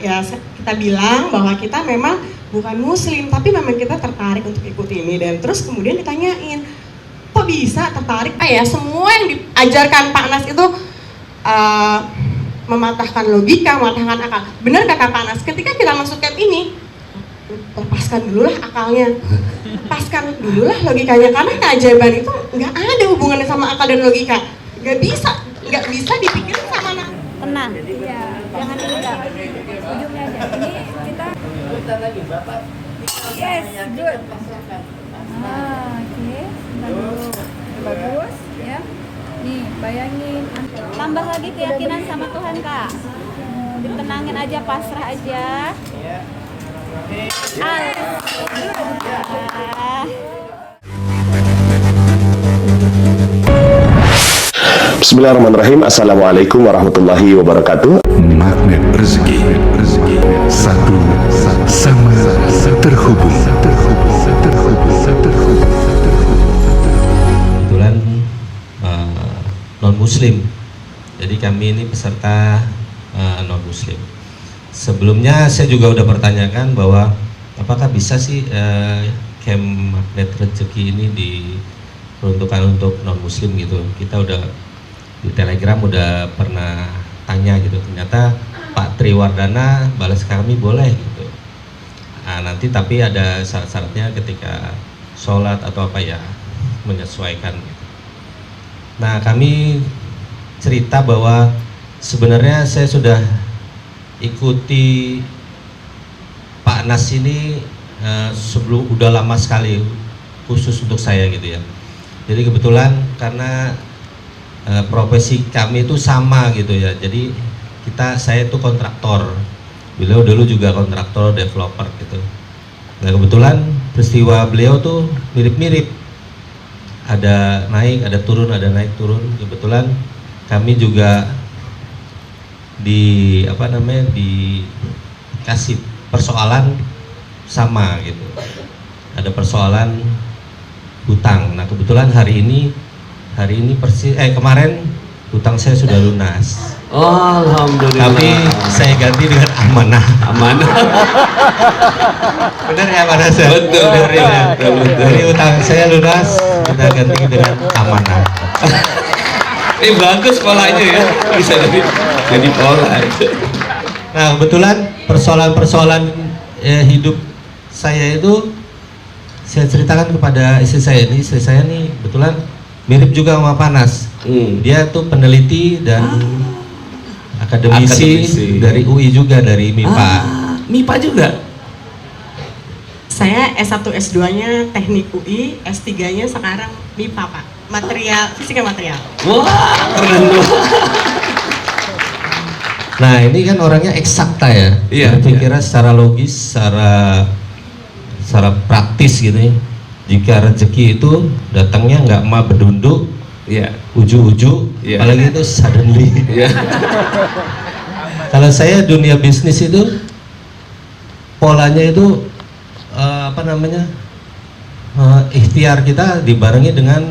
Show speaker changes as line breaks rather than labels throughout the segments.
ya kita bilang bahwa kita memang bukan muslim, tapi memang kita tertarik untuk ikut ini. Dan terus kemudian ditanyain, kok bisa tertarik? Ya semua yang diajarkan Pak Nas itu mematahkan logika, mematahkan akal. Benar kata Pak Nas, ketika kita masuk camp ini, lepaskan dulu lah akalnya, lepaskan dulu lah logikanya, karena keajaiban itu nggak ada hubungannya sama akal dan logika. Nggak bisa dipikirin sama anak.
Tenang, ya, jangan diulang. Ujungnya aja. Ini kita.
lagi Bapak.
Yes, good. Oke. Bagus, ya. Nih, bayangin. Tambah lagi keyakinan sama Tuhan, Kak. Ditenangin aja, pasrah aja.
Bismillahirrahmanirrahim. Assalamualaikum warahmatullahi wabarakatuh.
Magnet rezeki, satu sama terhubung.
Kebetulan non muslim, jadi kami ini peserta non muslim. Sebelumnya saya juga udah pertanyakan bahwa apakah bisa sih camp magnet rezeki ini diperuntukkan untuk non muslim gitu. Kita udah di Telegram udah pernah tanya gitu, ternyata Pak Triwardana balas kami boleh gitu. Nah, nanti tapi ada syarat-syaratnya ketika sholat atau apa ya, menyesuaikan gitu. Nah, kami cerita bahwa sebenarnya saya sudah ikuti Pak Nas ini sebelum udah lama sekali, khusus untuk saya gitu ya. Jadi kebetulan karena profesi kami itu sama gitu ya, jadi saya itu kontraktor, beliau dulu juga kontraktor developer gitu. Nah kebetulan peristiwa beliau tuh mirip-mirip, ada naik ada turun, ada naik turun. Kebetulan kami juga dikasih persoalan sama gitu, ada persoalan hutang. Nah kebetulan hari ini kemarin hutang saya sudah lunas.
Oh, alhamdulillah.
Tapi saya ganti dengan amanah. Benar ya Pak Nas?
Betul.
Jadi hutang saya lunas, kita ganti dengan amanah.
Ini bagus polanya ya, bisa jadi pola.
Nah kebetulan persoalan hidup saya itu saya ceritakan kepada istri saya. Istri saya nih kebetulan mirip juga sama Pak Nas. Dia tuh peneliti dan akademisi dari UI juga, dari MIPA.
MIPA juga?
Saya S1 S2-nya Teknik UI, S3-nya sekarang MIPA, Pak. Fisika material.
Wah, keren loh.
Nah, ini kan orangnya eksakta ya.
Iya.
Berpikirnya secara logis, secara praktis gitu ya. Jika rezeki itu datangnya nggak mah berdunduk,
Iya.
uju-uju,
Iya.
apalagi itu suddenly.
Iya.
Kalau saya dunia bisnis itu polanya itu ikhtiar kita dibarengi dengan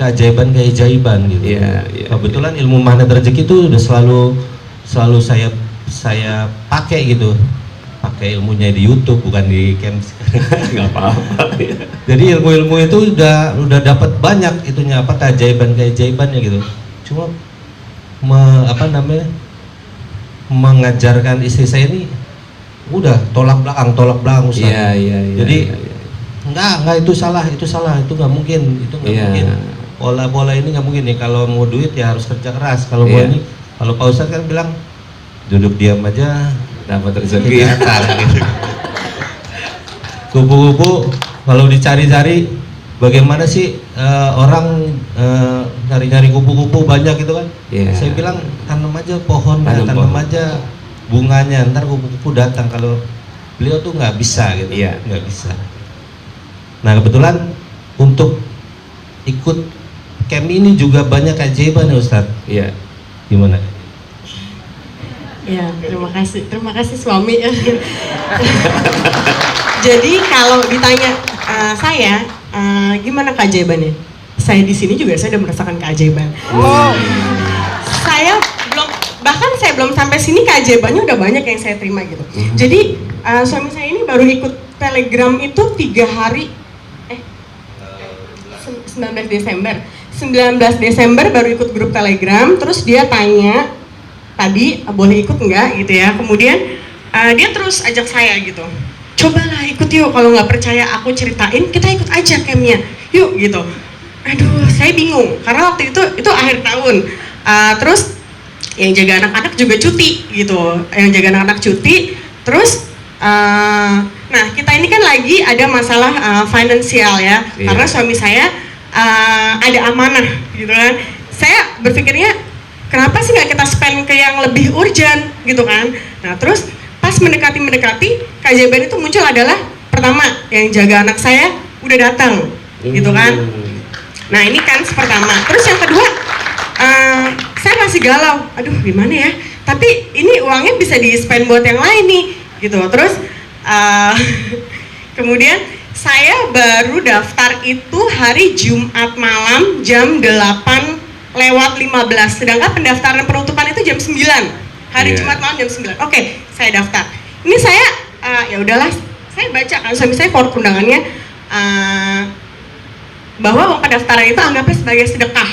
keajaiban gitu.
Iya, iya.
Kebetulan ilmu magnet rezeki itu udah selalu saya pakai gitu. Pakai ilmunya di YouTube, bukan di camp.
Nggak apa-apa. Ya.
Jadi ilmu-ilmu itu udah dapat banyak itunya, keajaibannya gitu. Cuma mengajarkan istri saya ini udah tolak belakang Ustaz.
Iya.
Jadi enggak itu salah, itu nggak mungkin, mungkin. Pola ini nggak mungkin nih, kalau mau duit ya harus kerja keras. Kalau mau ini, kalau Pak Ustaz kan bilang duduk diam aja
Dapat rezeki.
gitu. Kupu-kupu kalau dicari-cari bagaimana sih orang nyari-nyari kupu-kupu banyak gitu kan. Saya bilang tanam aja pohonnya, tanam aja bunganya, ntar kupu-kupu datang. Kalau beliau tuh nggak bisa gitu, nggak bisa. Nah kebetulan untuk ikut camp ini juga banyak keajaiban ya Ustadz.
Iya.
Gimana?
Ya, terima kasih suami. Jadi kalau ditanya saya gimana keajaibannya? Saya di sini juga saya udah merasakan keajaiban. Saya belum sampai sini keajaibannya udah banyak yang saya terima gitu. Jadi suami saya ini baru ikut Telegram itu 3 hari 19 Desember baru ikut grup Telegram. Terus dia tanya tadi boleh ikut nggak gitu ya. Kemudian dia terus ajak saya gitu, cobalah ikut yuk, kalau nggak percaya aku ceritain, kita ikut aja campnya yuk gitu. Aduh, saya bingung karena waktu itu akhir tahun. Terus yang jaga anak-anak juga cuti gitu, yang jaga anak-anak cuti. Terus nah kita ini kan lagi ada masalah finansial ya, karena suami saya ada amanah gitu kan. Saya berpikirnya kenapa sih nggak kita spend ke yang lebih urgent gitu kan. Nah terus pas mendekati keajaiban itu muncul adalah pertama yang jaga anak saya udah datang gitu kan. Nah ini kan pertama. Terus yang kedua saya masih galau, aduh gimana ya, tapi ini uangnya bisa di spend buat yang lain nih gitu. Terus kemudian saya baru daftar itu hari Jumat malam jam 8:15, sedangkan pendaftaran penutupan itu jam 9, hari Jumat malam jam 9. Oke, saya daftar. Ini saya ya udahlah, saya baca kan suami saya form undangannya bahwa uang pendaftaran itu anggapnya sebagai sedekah,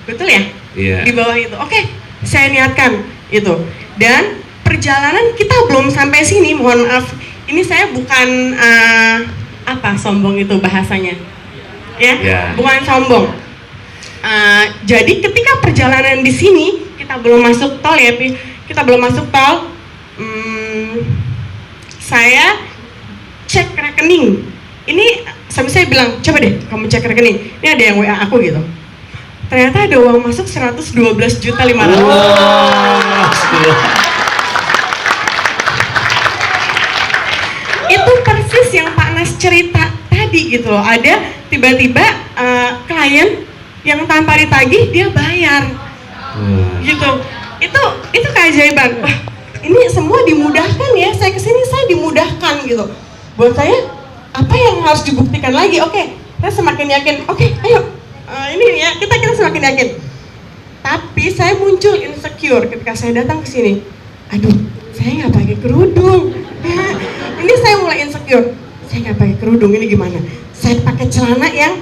betul ya? Iya. Di bawah itu, oke, saya niatkan itu. Dan perjalanan kita belum sampai sini, mohon maaf, ini saya bukan sombong itu bahasanya, ya, bukan sombong. Jadi ketika perjalanan di sini kita belum masuk tol ya, saya cek rekening. Ini suami saya bilang, coba deh kamu cek rekening, ini ada yang WA aku gitu. Ternyata ada uang masuk 112.500.000. Itu persis yang Pak Nas cerita tadi gitu loh. Ada tiba-tiba klien yang tanpa ditagih dia bayar gitu. Itu keajaiban. Wah, ini semua dimudahkan ya, saya kesini saya dimudahkan gitu. Buat saya apa yang harus dibuktikan lagi? Oke, saya semakin yakin. Oke, ayo ini ya, kita semakin yakin. Tapi saya muncul insecure ketika saya datang ke sini. Aduh, saya nggak pakai kerudung. Ini saya mulai insecure. Saya nggak pakai kerudung, ini gimana? Saya pakai celana yang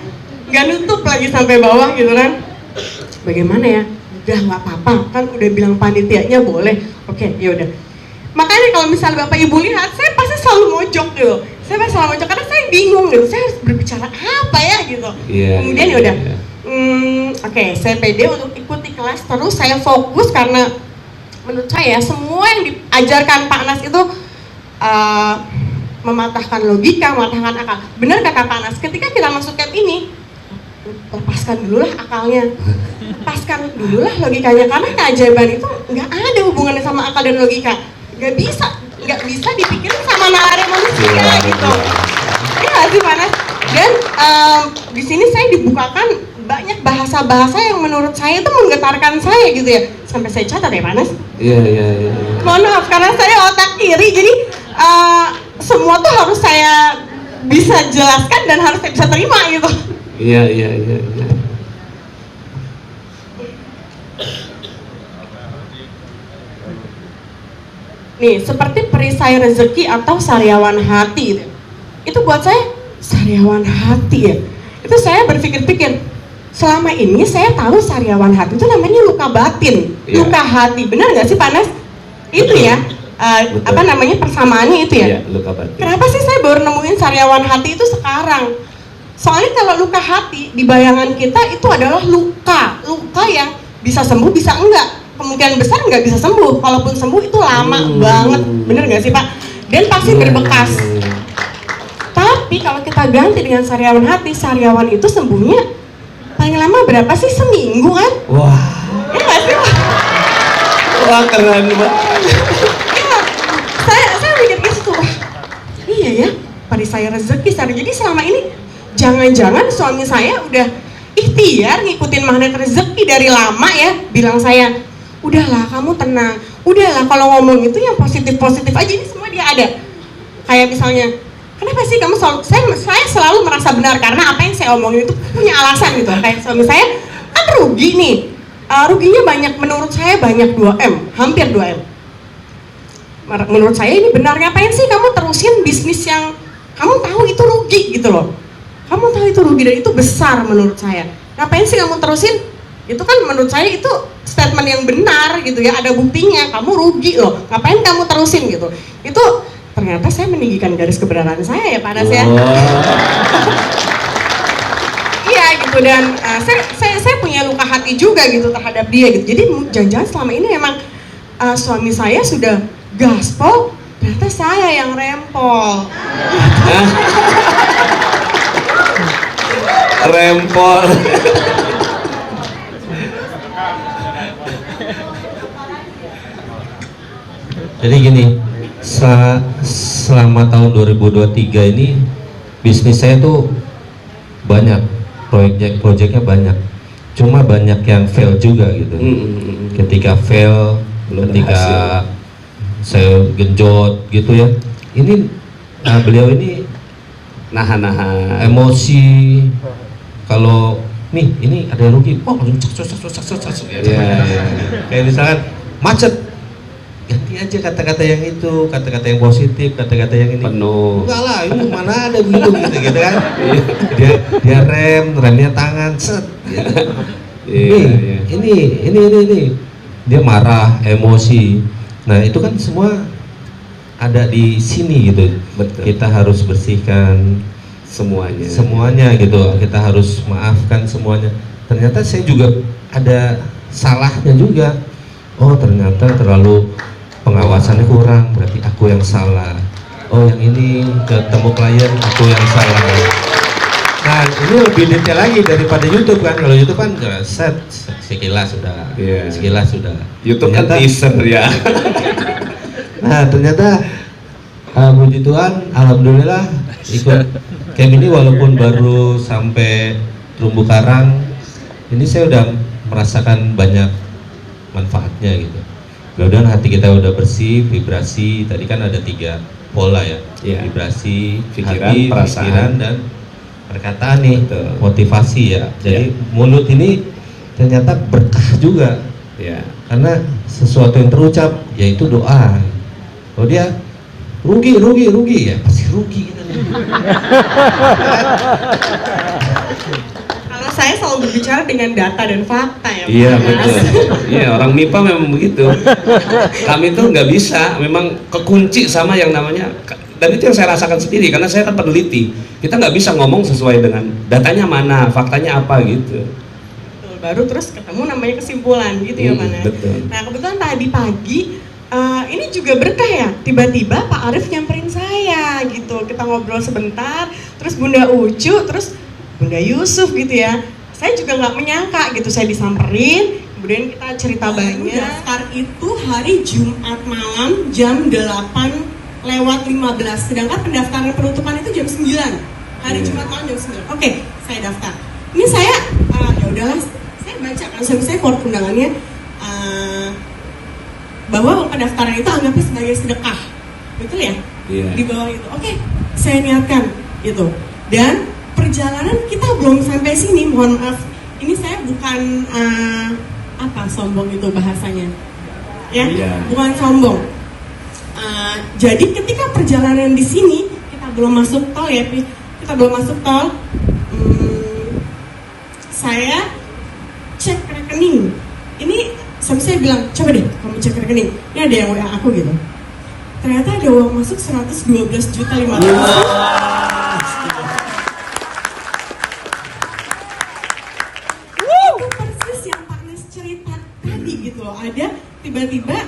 nggak nutup lagi sampai bawah gitu kan? Bagaimana ya? Udah nggak apa-apa, kan udah bilang panitianya boleh. Oke, ya udah. Makanya kalau misal Bapak Ibu lihat, saya pasti selalu mojok gitu. Saya pasti selalu mojok karena saya bingung gitu. Saya harus berbicara apa ya gitu. Kemudian ya udah. Oke, saya pede untuk ikuti kelas terus. Saya fokus karena menurut saya semua yang diajarkan Pak Nas itu mematahkan logika, mematahkan akal. Benar kata Pak Nas, ketika kita masuk camp ini, lepaskan dulu lah akalnya, lepaskan dulu lah logikanya, karena keajaiban itu nggak ada hubungannya sama akal dan logika. Nggak bisa dipikirin sama nalar manusia gitu. Ini nggak sih Pak Nas? Dan di sini saya dibukakan banyak bahasa-bahasa yang menurut saya itu menggetarkan saya gitu ya. Sampai saya catat ya Pak Nas. Iya. Mohon maaf karena saya otak kiri, jadi semua tuh harus saya bisa jelaskan dan harus saya bisa terima gitu.
Iya.
Nih, seperti perisai rezeki atau sariawan hati itu buat saya sariawan hati ya. Itu saya berpikir-pikir, selama ini saya tahu sariawan hati itu namanya luka batin, luka hati. Benar nggak sih Pak Nas? Itu ya, persamaannya itu ya.
Luka batin.
Kenapa sih saya baru nemuin sariawan hati itu sekarang? Soalnya kalau luka hati di bayangan kita itu adalah luka yang bisa sembuh bisa enggak. Kemungkinan besar nggak bisa sembuh. Kalaupun sembuh itu lama banget, bener nggak sih Pak? Dan pasti berbekas. Tapi kalau kita ganti dengan sariawan hati, sariawan itu sembuhnya paling lama berapa sih? Seminggu kan?
Wah.
Ya nggak sih Pak?
Wah keren banget.
Ya, saya mikir gitu. Wah, iya ya, perisai rezeki. Jadi selama ini jangan-jangan suami saya udah ikhtiar ngikutin magnet rezeki dari lama ya, bilang saya, udahlah kamu tenang, udahlah kalau ngomong itu yang positif-positif aja, ini semua dia ada. Kayak misalnya, kenapa sih kamu selalu, saya selalu merasa benar karena apa yang saya omongin itu punya alasan gitu. Kayak suami saya, kan rugi nih, ruginya banyak, menurut saya banyak 2M, hampir 2M. Menurut saya ini benar, ngapain sih kamu terusin bisnis yang kamu tahu itu rugi gitu loh. Kamu tahu itu rugi dan itu besar menurut saya. Ngapain sih kamu terusin? Itu kan menurut saya itu statement yang benar gitu ya, ada buktinya, kamu rugi loh. Ngapain kamu terusin gitu. Itu ternyata saya meninggikan garis kebenaran saya ya Pak Anas ya. Iya gitu, dan saya punya luka hati juga gitu terhadap dia gitu. Jadi jangan-jangan selama ini memang suami saya sudah gaspol, ternyata saya yang rempol.
Rempol.
Jadi gini, selama tahun 2023 ini bisnis saya tuh banyak, proyeknya banyak. Cuma banyak yang fail juga gitu. Ketika fail, ketika saya genjot gitu ya. Ini beliau ini
Nahan-nahan.
emosi. Kalau nih ini ada yang rugi, oh langsung cek
Iya.
kayak misalkan macet, ganti aja kata-kata yang itu, kata-kata yang positif, kata-kata yang ini.
Penuh.
Enggak lah, ini mana ada begitu gitu kan. Dia remnya tangan, set.
Iya.
Ini. Dia marah, emosi. Nah itu kan semua ada di sini gitu.
Betul.
Kita harus bersihkan semuanya gitu. Kita harus maafkan semuanya. Ternyata saya juga ada salahnya juga. Oh ternyata terlalu pengawasannya kurang, berarti aku yang salah. Oh yang ini ketemu klien aku yang salah. Nah ini lebih detail lagi daripada YouTube kan. Kalau YouTube kan set sekilas sudah,
Iya.
sekilas sudah.
YouTube kan teaser ya.
Nah ternyata puji Tuhan, alhamdulillah ikut camp ini walaupun baru sampai terumbu karang, ini saya udah merasakan banyak manfaatnya gitu. Mudah-mudahan hati kita udah bersih, vibrasi. Tadi kan ada 3 pola ya,
Iya.
vibrasi,
Pikiran,
hati,
perasaan.
pikiran, dan perkataan nih,
Betul.
motivasi ya. Jadi
Iya.
mulut ini ternyata berkah juga.
Ya.
Karena sesuatu yang terucap yaitu doa. Kalau dia rugi ya pasti rugi kita nih.
Kalau saya selalu berbicara dengan data dan fakta ya Pak
Iya
Anas.
betul. Iya orang MIPA memang begitu. Kami tuh nggak bisa, memang kekunci sama yang namanya. Dan itu yang saya rasakan sendiri karena saya kan peneliti. Kita nggak bisa ngomong sesuai dengan datanya mana, faktanya apa gitu.
Betul, baru terus ketemu namanya kesimpulan gitu ya Pak Anas.
Betul.
Nah kebetulan tadi pagi ini juga berkah ya, tiba-tiba Pak Arief nyamperin saya gitu, kita ngobrol sebentar, terus Bunda Ucu, terus Bunda Yusuf gitu ya. Saya juga nggak menyangka gitu, saya disamperin, kemudian kita cerita banyak. Daftar itu hari Jumat malam jam 8:15, sedangkan pendaftaran penutupan itu jam 9. Hari Jumat malam jam 9. Oke, saya daftar. Ini saya, ya udahlah, saya baca kan, saya keluar undangannya, bahwa pendaftaran itu anggapnya sebagai sedekah, betul ya?
Iya.
Di bawah itu, oke, saya niatkan gitu. Dan perjalanan kita belum sampai sini, mohon maaf, ini saya bukan sombong itu bahasanya, ya,
Iya.
bukan sombong. Jadi ketika perjalanan di sini kita belum masuk tol ya, kita belum masuk tol, saya cek rekening. Ini sampai saya bilang, coba deh kamu cek rekening. Ini ada yang WA aku gitu. Ternyata ada uang masuk 112.500.000. Itu persis yang Pak Nes cerita tadi gitu loh. Ada tiba-tiba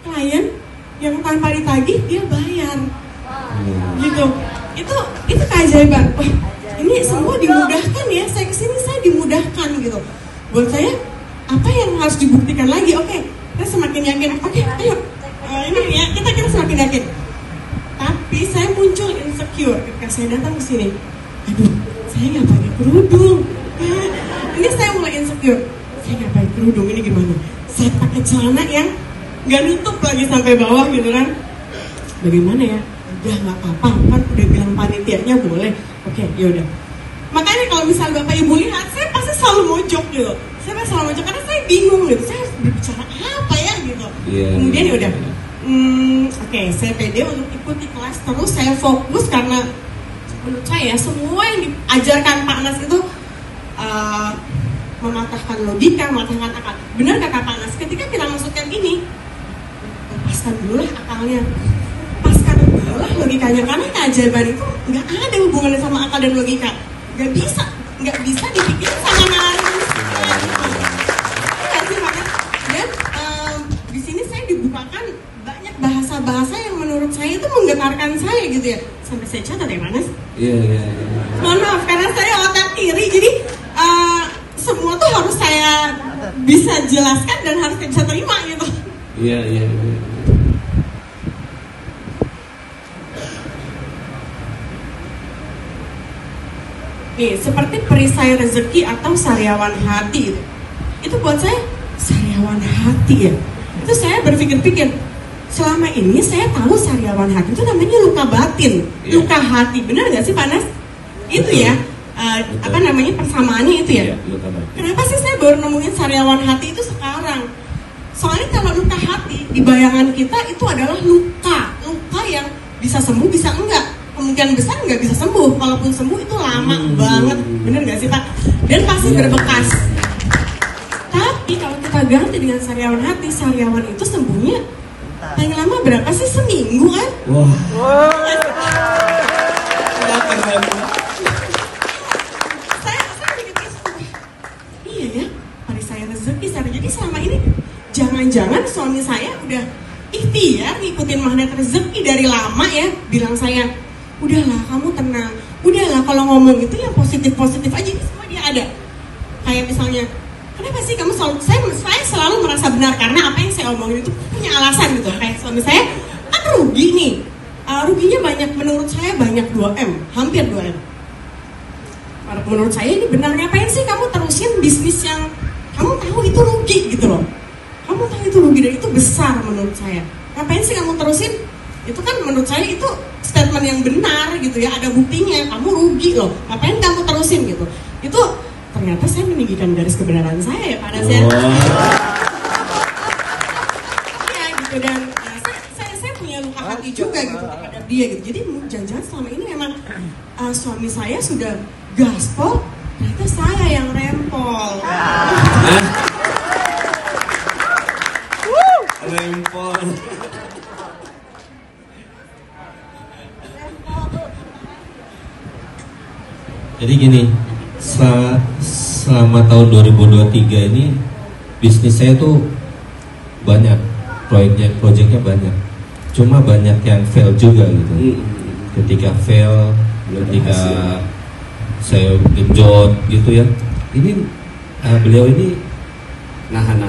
klien yang tanpa ditagih dia bayar. Gitu. Itu keajaiban. Wah, ini semua dimudahkan ya. Saya kesini saya dimudahkan gitu. Buat saya apa yang harus dibuktikan lagi? Oke, kita semakin yakin. Oke, ayo. Ini ya, kita semakin yakin. Tapi saya muncul insecure ketika saya datang ke sini. Aduh, saya nggak pakai kerudung. Ini saya mulai insecure. Saya nggak pakai kerudung, ini gimana? Saya pakai celana yang nggak nutup lagi sampai bawah gitu kan? Bagaimana ya? Udah nggak apa-apa, kan udah bilang panitianya boleh. Oke, yaudah. Makanya kalau misal Bapak Ibu lihat, saya pasti selalu mojok gitu. saya pas salah baca karena saya bingung gitu, saya harus berbicara apa ya gitu. Kemudian ya udah, oke, saya pede untuk ikuti kelas terus, saya fokus karena menurut saya semua yang diajarkan Pak Anas itu mematahkan logika, mematahkan akal. Benar kata Pak Anas, ketika kita masukkan ini, lepaskan dulu lah akalnya, lepaskan dulu lah logikanya, karena keajaiban itu nggak ada hubungannya sama akal dan logika, nggak bisa dipikirin sama nalar manusia. Nggak sih Pak Anas? Dan di sini saya dibukakan banyak bahasa-bahasa yang menurut saya itu menggetarkan saya gitu ya, sampai saya catat ya Pak Anas.
Iya.
Mohon maaf karena saya otak kiri, jadi semua tuh harus saya bisa jelaskan dan harus saya bisa terima gitu.
Iya.
Nih, seperti perisai rezeki atau sariawan hati itu buat saya sariawan hati ya. Itu saya berpikir-pikir, selama ini saya tahu sariawan hati itu namanya luka batin, luka hati, benar nggak sih Pak Nas? Itu ya, apa namanya persamaannya itu ya. Kenapa sih saya baru nemuin sariawan hati itu sekarang? Soalnya kalau luka hati di bayangan kita itu adalah luka yang bisa sembuh bisa enggak, kemungkinan besar nggak bisa sembuh, kalaupun sembuh itu lama banget, bener nggak sih Pak? Dan pasti berbekas. Tapi kalau kita ganti dengan sariawan hati, sariawan itu sembuhnya paling lama berapa sih, seminggu kan? Saya pikir iya ya, perisai rezeki. Jadi selama ini jangan-jangan suami saya udah ikhtiar ngikutin magnet rezeki dari lama ya, bilang saya, udahlah kamu tenang, udahlah kalau ngomong itu yang positif-positif aja, ini semua dia ada. Kayak misalnya, kenapa sih kamu selalu, saya selalu merasa benar karena apa yang saya omongin itu punya alasan gitu. Kayak suami saya kan rugi nih, ruginya banyak, menurut saya banyak 2M, hampir 2M. Menurut saya ini benar, ngapain sih kamu terusin bisnis yang kamu tahu itu rugi gitu loh. Kamu tahu itu rugi dan itu besar menurut saya. Ngapain sih kamu terusin? Itu kan menurut saya itu statement yang benar gitu ya, ada buktinya, kamu rugi loh. Ngapain kamu terusin gitu. Itu ternyata saya meninggikan garis kebenaran saya ya Pak Anas ya. Iya gitu, dan saya punya luka hati juga gitu terhadap dia gitu. Jadi jangan-jangan selama ini memang suami saya sudah gaspol, ternyata saya yang rempol.
Rempol.
Jadi gini, selama tahun 2023 ini bisnis saya tuh banyak, proyeknya banyak. Cuma banyak yang fail juga gitu. Ketika fail, ketika saya genjot gitu ya. Ini beliau ini
Nahan.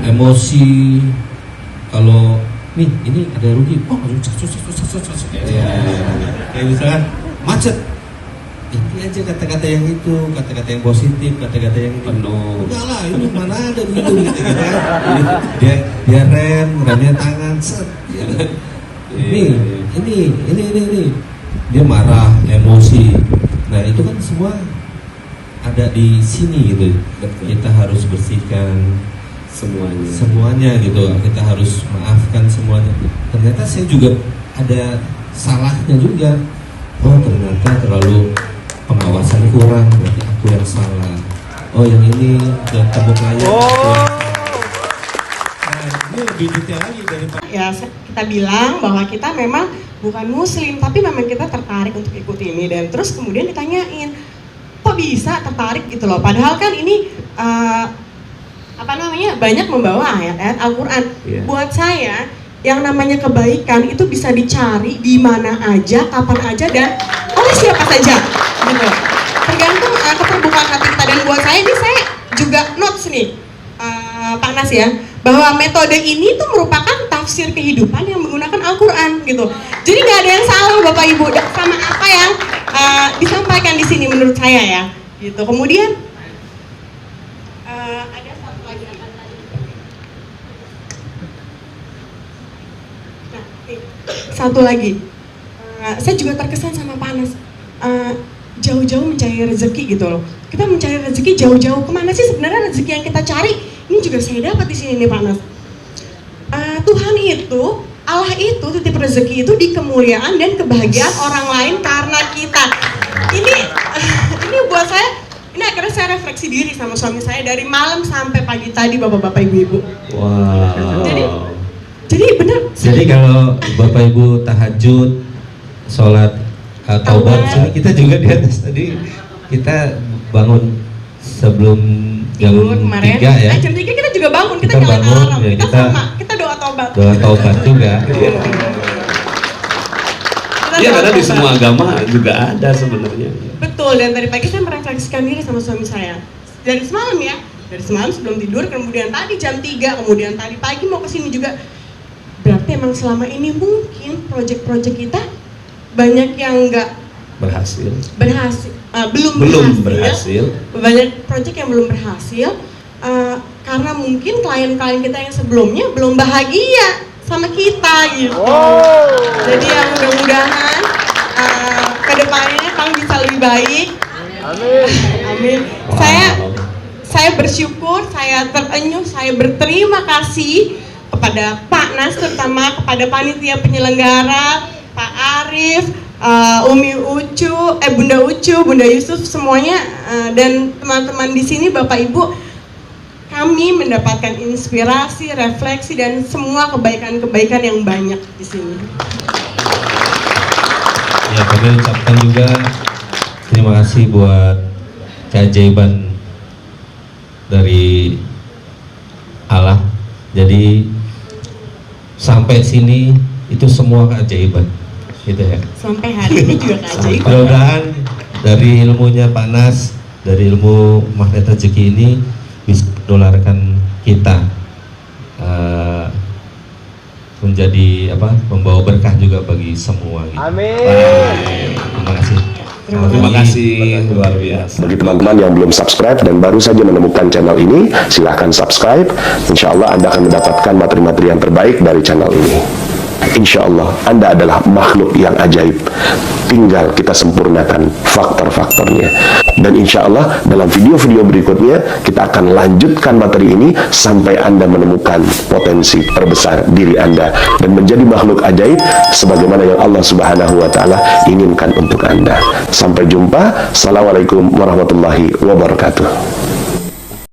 emosi. Kalau nih ini ada rugi, kayak misalkan macet. Ini aja kata-kata yang itu, kata-kata yang positif, kata-kata yang
penuh.
Enggak lah, ini mana ada gitu kan. Dia remnya tangan, set. Ini. Dia marah, emosi. Nah itu kan semua ada di sini gitu. Kita harus bersihkan semuanya gitu. Kita harus maafkan semuanya. Ternyata saya juga ada salahnya juga. Oh ternyata terlalu pengawasan kurang, berarti aku yang salah. Oh yang ini yang tembok layar. Nah, ini lebih detail lagi daripada
Ya kita bilang bahwa kita memang bukan muslim, tapi memang kita tertarik untuk ikut ini, dan terus kemudian ditanyain, kok bisa tertarik gitu loh, padahal kan ini banyak membawa ayat-ayat Al-Quran. Buat saya yang namanya kebaikan itu bisa dicari di mana aja, kapan aja, dan oleh siapa saja gitu. Tergantung keterbukaan hati kita. Dan buat saya ini, saya juga notes nih Pak Nas ya, bahwa metode ini tuh merupakan tafsir kehidupan yang menggunakan Al-Quran gitu. Jadi nggak ada yang salah Bapak Ibu sama apa yang disampaikan di sini menurut saya ya gitu. Kemudian ada satu lagi. Satu lagi, saya juga terkesan sama Pak Anas. jauh-jauh mencari rezeki gitu loh. Kita mencari rezeki jauh-jauh, kemana sih sebenarnya rezeki yang kita cari? Ini juga saya dapat di sini nih Pak Nas. Tuhan itu, Allah itu titip rezeki itu di kemuliaan dan kebahagiaan orang lain karena kita. Ini buat saya, ini akhirnya saya refleksi diri sama suami saya dari malam sampai pagi tadi, bapak-bapak, ibu-ibu.
Wow.
Jadi benar.
Jadi kalau Bapak Ibu tahajud, sholat taubat, sini kita juga di atas tadi kita bangun sebelum jam
Tidur kemarin.
3 ya.
Jam 3 kita juga bangun, kita
Kita
nyalain
bangun,
alarm,
ya,
kita sama, kita doa taubat.
Doa taubat juga.
Iya, karena di semua agama juga ada sebenarnya.
Betul, dan tadi pagi saya merefleksikan diri sama suami saya. Dari semalam ya, dari semalam sebelum tidur, kemudian tadi jam 3, kemudian tadi pagi mau kesini juga. Berarti emang selama ini mungkin proyek-proyek kita banyak yang nggak
Berhasil.
belum
berhasil.
Banyak proyek yang belum berhasil karena mungkin klien-klien kita yang sebelumnya belum bahagia sama kita gitu. Jadi ya mudah-mudahan kedepannya Kang bisa lebih baik. Amin.
Wow.
Saya bersyukur, saya terenyuh, saya berterima kasih kepada Pak Nas, terutama kepada panitia penyelenggara, Pak Arif, Umi Ucu, Bunda Ucu, Bunda Yusuf, semuanya dan teman-teman di sini, Bapak Ibu, kami mendapatkan inspirasi, refleksi dan semua kebaikan-kebaikan yang banyak di sini.
Ya, kami ucapkan juga terima kasih buat keajaiban dari Allah. Jadi sampai sini itu semua keajaiban, gitu ya.
Sampai hari ini juga keajaiban.
Mudah-mudahan dari ilmunya Pak Nas, dari ilmu magnet rezeki ini bisa menularkan kita menjadi membawa berkah juga bagi semua. Gitu.
Amin.
Terima kasih.
Terima kasih, luar biasa.
Bagi teman-teman yang belum subscribe dan baru saja menemukan channel ini, silahkan subscribe. Insya Allah Anda akan mendapatkan materi-materi yang terbaik dari channel ini. Insya Allah Anda adalah makhluk yang ajaib. Tinggal kita sempurnakan faktor-faktornya. Dan insya Allah dalam video-video berikutnya kita akan lanjutkan materi ini sampai Anda menemukan potensi terbesar diri Anda dan menjadi makhluk ajaib sebagaimana yang Allah Subhanahu wa Ta'ala inginkan untuk Anda. Sampai jumpa. Assalamualaikum warahmatullahi wabarakatuh.